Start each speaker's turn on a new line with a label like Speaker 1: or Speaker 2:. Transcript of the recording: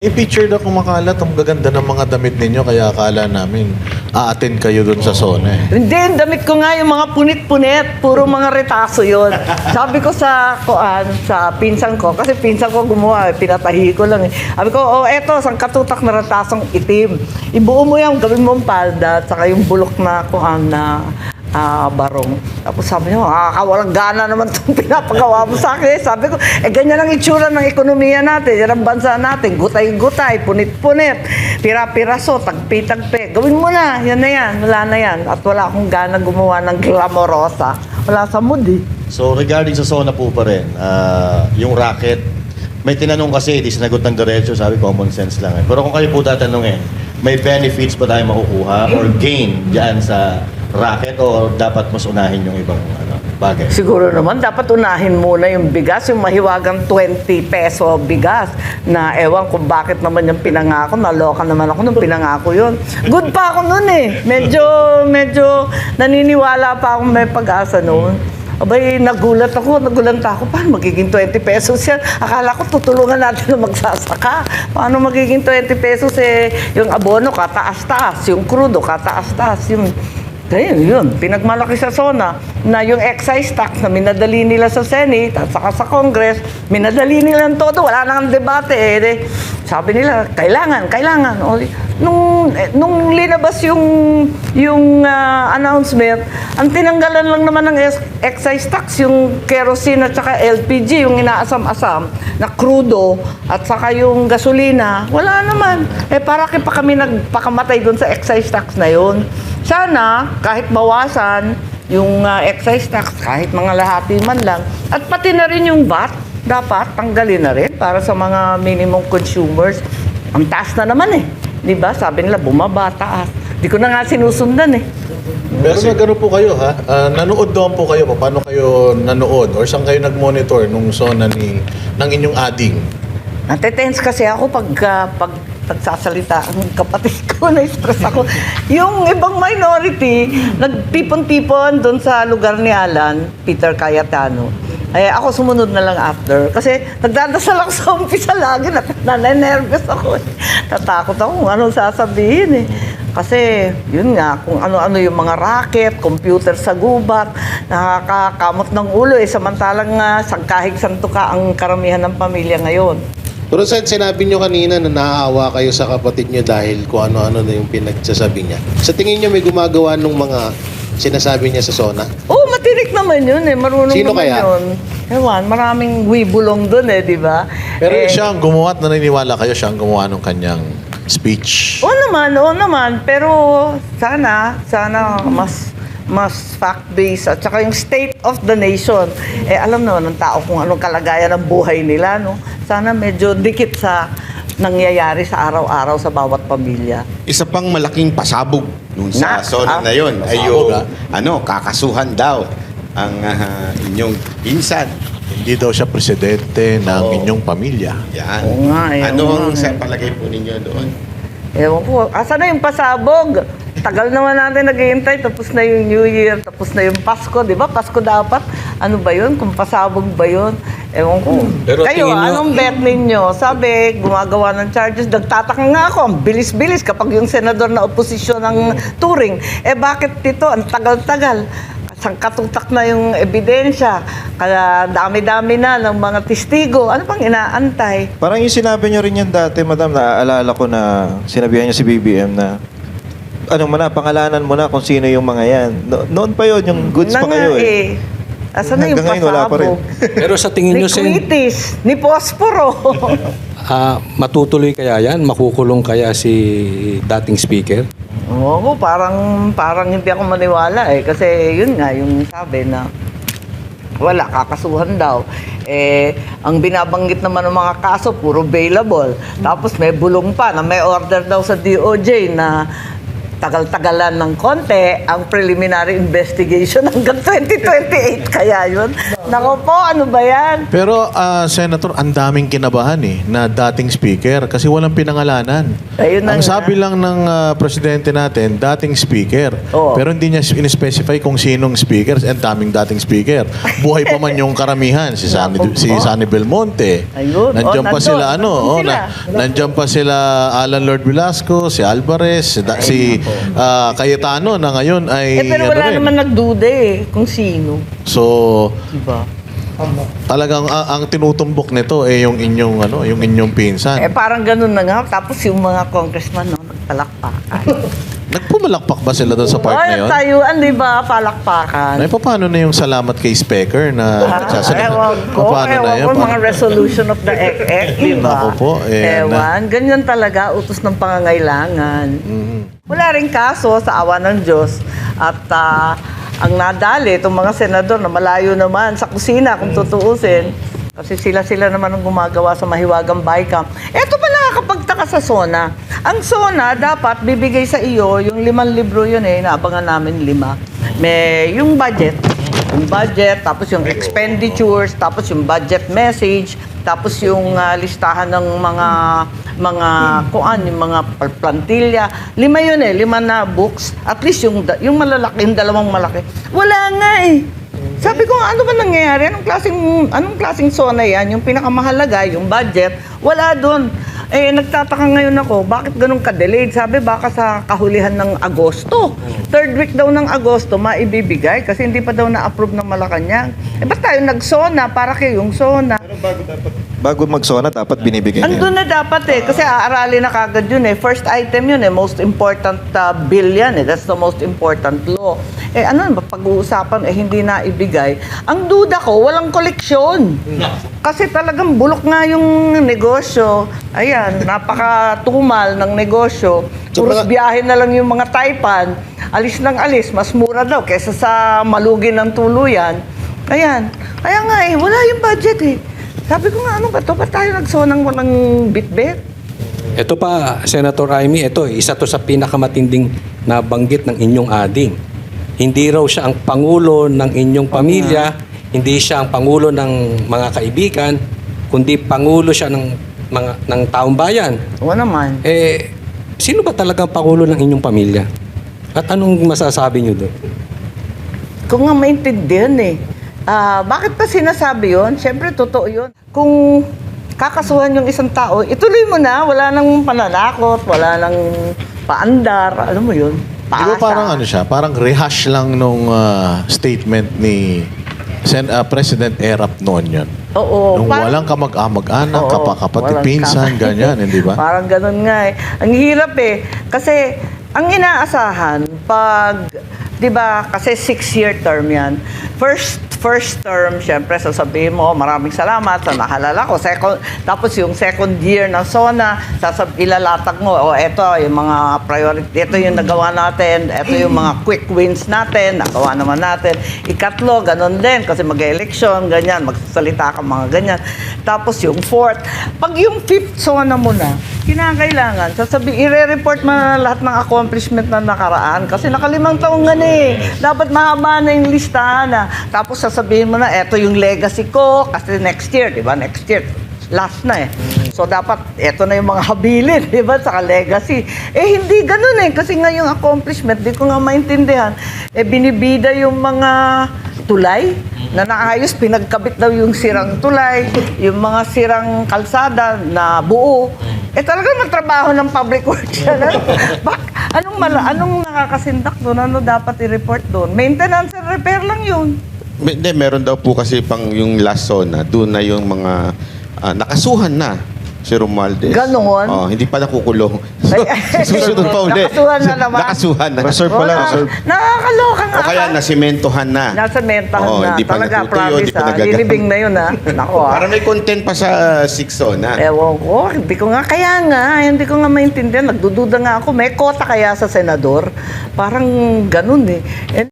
Speaker 1: I-picture na kumakalat, ang gaganda ng mga damit ninyo, kaya akala namin a-attend kayo dun sa zona eh.
Speaker 2: Hindi, ang damit ko nga yung mga punit-punit, puro mga retaso yon. Sabi ko sa pinsan ko, kasi pinsan ko gumawa, pinatahi ko lang eh. Sabi ko, oh eto, sang katutak na retasong itim. Ibuo mo yan, gawin mo ang palda, at saka yung bulok na barong. Tapos sabi niya, walang gana naman itong pinapagawa mo sa akin. Sabi ko, ganyan ang itsura ng ekonomiya natin, yan ang bansa natin, gutay-gutay, punit-punit, pira-piraso, tagpi-tagpi. Gawin mo na yan, wala na yan. At wala akong gana gumawa ng glamorosa. Wala sa mood eh.
Speaker 3: So regarding sa zona po pa rin, yung racket, may tinanong kasi, di sinagot ng diretso, sabi common sense lang eh. Pero kung kayo po tatanungin, may benefits ba tayo makukuha or gain dyan sa racket o dapat mas unahin yung ibang bagay?
Speaker 2: Siguro naman, dapat unahin muna yung bigas, yung mahiwagang 20 peso bigas, na ewan kung bakit naman yung pinangako, naloka naman ako nung pinangako yun. Good pa ako nun eh. Medyo naniniwala pa akong may pag-asa noon. Abay, nagulat ako, paano magiging 20 pesos yan? Akala ko tutulungan natin na magsasaka. Paano magiging 20 pesos eh, yung abono kataas-taas, yung crudo kataas-taas, yung ayun, yun. Pinagmalaki sa zona na yung excise tax na minadali nila sa Senate at saka sa Congress, minadali nila ang todo. Wala nang debate eh. Sabi nila, kailangan. O, nung linabas yung announcement, ang tinanggalan lang naman ng excise tax, yung kerosene at saka LPG, yung inaasam-asam na crudo at saka yung gasolina. Wala naman. Para pa kami nagpakamatay doon sa excise tax na yun. Sana, kahit bawasan yung excise tax, kahit mga lahati man lang, at pati na rin yung VAT, dapat tanggalin na rin para sa mga minimum consumers. Ang taas na naman eh. Di ba? Sabi nila, bumaba, taas. Di ko na nga sinusundan eh.
Speaker 1: Pero nagano po kayo ha? Nanood doon po kayo. Paano kayo nanood? Or saan kayo nag-monitor nung zona ng inyong ading?
Speaker 2: Natetense kasi ako pag nagsasalita ang kapatid ko, na-stress ako. Yung ibang minority, nagtipon-tipon doon sa lugar ni Alan, Peter Cayetano. Ako sumunod na lang after. Kasi nagdadasal ako sa umpisa lagi, nanenervous ako. Tatakot ako kung anong sasabihin eh. Kasi, yun nga, kung ano-ano yung mga racket, computer sa gubat, nakakakamot ng ulo eh. Samantalang sangkahig santuka ang karamihan ng pamilya ngayon.
Speaker 4: Pero sinabi nyo kanina na naaawa kayo sa kapatid nyo dahil kung ano-ano na yung pinagsasabi niya. Sa tingin nyo may gumagawa nung mga sinasabi niya sa zona?
Speaker 2: Oo, matinik naman yun eh. Marunong
Speaker 4: Sino
Speaker 2: naman
Speaker 4: kaya?
Speaker 2: yun. Ewan, maraming wibulong dun eh, di ba?
Speaker 1: Pero siya ang gumawa at naniniwala kayo siya ang gumawa ng kanyang speech.
Speaker 2: Oo naman. Pero sana mas fact-based at saka yung state of the nation. Alam naman ng tao kung anong kalagayan ng buhay nila, no? Sana medyo dikit sa nangyayari sa araw-araw sa bawat pamilya.
Speaker 5: Isa pang malaking pasabog nung sa zona na yon ay
Speaker 1: pasabog,
Speaker 5: yung kakasuhan daw ang inyong pinsan.
Speaker 1: Hindi daw siya presidente ng
Speaker 5: Oo.
Speaker 1: inyong pamilya.
Speaker 5: Yan.
Speaker 2: Oo nga,
Speaker 5: Ano
Speaker 2: oo
Speaker 5: ang
Speaker 2: nga.
Speaker 5: palagay po ninyo doon?
Speaker 2: Ewan ko, asa na yung pasabog? Tagal naman natin naghihintay, tapos na yung New Year, tapos na yung Pasko, di ba? Pasko dapat. Ano ba yun? Kung pasabog ba yun? Ewan ko.
Speaker 6: Pero
Speaker 2: Kayo,
Speaker 6: tingin nyo-
Speaker 2: anong bet ninyo? Sabi, gumagawa ng charges. Nagtataka nga ako, ang bilis-bilis kapag yung senador na oposisyon ng Turing. Bakit dito? Ang tagal-tagal. Sangkatutak na yung ebidensya. Kaya dami-dami na ng mga testigo. Ano pang inaantay?
Speaker 7: Parang yung sinabi niya rin yan dati, madam, naaalala ko na sinabihan niya si BBM na pangalanan mo na kung sino yung mga yan. Noon pa yon yung goods pa kayo eh.
Speaker 2: Asan na yung
Speaker 7: Hanggang ngayon, wala pa rin.
Speaker 2: pasabog?
Speaker 6: Pero sa tingin
Speaker 2: Ni
Speaker 6: nyo, Sen,
Speaker 2: Quitis, ni Posporo.
Speaker 6: matutuloy kaya yan? Makukulong kaya si dating speaker?
Speaker 2: Oo, parang hindi ako maniwala eh. Kasi yun nga, yung sabi na wala, kakasuhan daw. Ang binabanggit naman ng mga kaso, puro bailable. Tapos may bulong pa na may order daw sa DOJ na tagal-tagalan ng konti ang preliminary investigation hanggang 2028. Kaya yun, Nako po, ano ba yan?
Speaker 1: Pero, Senator, ang daming kinabahan na dating speaker kasi walang pinangalanan.
Speaker 2: Ayun na
Speaker 1: Ang
Speaker 2: nga.
Speaker 1: sabi lang ng presidente natin, dating speaker.
Speaker 2: Oo.
Speaker 1: Pero hindi niya in-specify kung sinong speaker. Ang daming dating speaker. Buhay pa man yung karamihan. Si Sunny Belmonte.
Speaker 2: Ayun.
Speaker 1: Nandiyan pa
Speaker 2: Nandun.
Speaker 1: sila,
Speaker 2: Nandun sila.
Speaker 1: nandiyan pa sila Alan Lord Velasco, si Alvarez, si Cayetano na ngayon ay
Speaker 2: Pero
Speaker 1: ano
Speaker 2: wala
Speaker 1: rin.
Speaker 2: naman nagduda kung sino.
Speaker 1: So,
Speaker 2: Diba?
Speaker 1: talagang ang tinutumbok nito yung inyong pinsan.
Speaker 2: Parang ganun na nga. Tapos yung mga congressman, nagpalakpakan.
Speaker 1: Nagpumalakpak ba sila doon sa part na yun?
Speaker 2: Tayuan, di ba? Palakpakan.
Speaker 1: Ay, paano na yung salamat kay Speaker na nagsasalita?
Speaker 2: Ewan ko, mga resolution of the EC, di ba?
Speaker 1: Naku po,
Speaker 2: Ewan, ganyan talaga, utos ng pangangailangan.
Speaker 1: Mhm.
Speaker 2: Wala rin kaso sa awa ng Diyos. At ang nadali, itong mga senador na malayo naman sa kusina, kung tutuusin, kasi sila naman ang gumagawa sa Mahiwagang Bycam. Eto pa nakakapagtaka sa SONA. Ang SONA, dapat bibigay sa iyo, yung 5 libro yun naabangan namin 5. May yung budget, tapos yung expenditures, tapos yung budget message, tapos yung listahan ng mga yung mga plantilla. 5 yun 5 na books. At least yung malalaki, yung 2 malaki. Wala nga Sabi ko, ano ba nangyayari? Anong klaseng SONA yan? Yung pinakamahalaga, yung budget, wala doon. Nagtataka ngayon ako, bakit ganun ka-delayed? Sabi, baka sa kahulihan ng Agosto. 3rd week daw ng Agosto, maibibigay kasi hindi pa daw na-approve ng Malacanang. Ba't tayo nag-SONA para kayong SONA?
Speaker 7: Bago mag-SONA, dapat binibigay niya.
Speaker 2: Andun na dapat kasi aaralin na kagad yun First item yun most important bill yan That's the most important law. Ano ba, pag-uusapan hindi na ibigay. Ang duda ko, walang koleksyon. Kasi talagang bulok nga yung negosyo. Ayan, napakatumal ng negosyo. Puros biyahe na lang yung mga Taipan. Alis ng alis, mas mura daw kaysa sa malugin ng tuluyan. Ayan. Kaya nga wala yung budget Sabi ko nga, ano ba ito? Ba't tayo nagsonang walang bit-bit?
Speaker 6: Ito pa, Senator Amy, isa to sa pinakamatinding nabanggit ng inyong ading. Hindi raw siya ang pangulo ng inyong pamilya, hindi siya ang pangulo ng mga kaibigan, kundi pangulo siya ng taong bayan.
Speaker 2: Oo naman.
Speaker 6: Sino ba talagang pangulo ng inyong pamilya? At anong masasabi niyo doon?
Speaker 2: Kung nga maintindihan bakit pa sinasabi yun? Siyempre, totoo yun. Kung kakasuhan yung isang tao, ituloy mo na. Wala nang pananakot, wala nang paandar. Alam mo yun?
Speaker 1: Di ba parang siya? Parang rehash lang nung statement ni President Erap noon yun.
Speaker 2: Oo.
Speaker 1: Nung walang kamag-anak,
Speaker 2: Oo,
Speaker 1: kapatid,
Speaker 2: walang
Speaker 1: pinsan, ganyan, hindi ba?
Speaker 2: Parang ganun nga Ang hirap Kasi, ang inaasahan, pag, di ba, kasi 6-year term yan. First term, syempre, sasabihin mo, maraming salamat sa nahalala ko. Tapos yung second year ng SONA, ilalatag mo, eto yung mga priority, ito yung nagawa natin, ito yung mga quick wins natin, nagawa naman natin. Ikatlo, ganun din, kasi mag-election, ganyan, magsasalita ka mga ganyan. Tapos yung fourth, pag yung fifth SONA mo na, kinakailangan, i-report mo na lahat ng accomplishment na nakaraan, kasi naka5 taong nga dapat mahaba na yung listahan Tapos sasabihin mo na, eto yung legacy ko, kasi next year, di ba? Next year, last na So, dapat, eto na yung mga habilin, di ba? Saka legacy. Hindi ganun kasi nga yung accomplishment, di ko nga maintindihan. Binibida yung mga tulay na naayos, pinagkabit daw yung sirang tulay, yung mga sirang kalsada na buo. Talagang magtrabaho ng public works yan. Anong nakakasindak doon? Ano dapat i-report doon? Maintenance and repair lang yun.
Speaker 5: Hindi, meron daw po kasi pang yung last SONA, doon na yung mga nakasuhan na si Romualdez.
Speaker 2: Ganon?
Speaker 5: Hindi pa nakukulong. Susunod pa uli.
Speaker 2: Nakasuhan na naman.
Speaker 5: Nakasuhan na.
Speaker 7: Reserve pala, reserve.
Speaker 2: Nakakaloka nga.
Speaker 5: O kaya nasimentohan na.
Speaker 2: Nasa mentahan na.
Speaker 5: Hindi pa
Speaker 2: Talaga,
Speaker 5: natutuyo,
Speaker 2: promise
Speaker 5: hindi pa nagagamit.
Speaker 2: Lilibing na yun Nako
Speaker 5: Para may content pa sa 6 SONA.
Speaker 2: Ewan ko. Hindi ko nga maintindihan. Nagdududa nga ako. May kota kaya sa senador? Parang ganun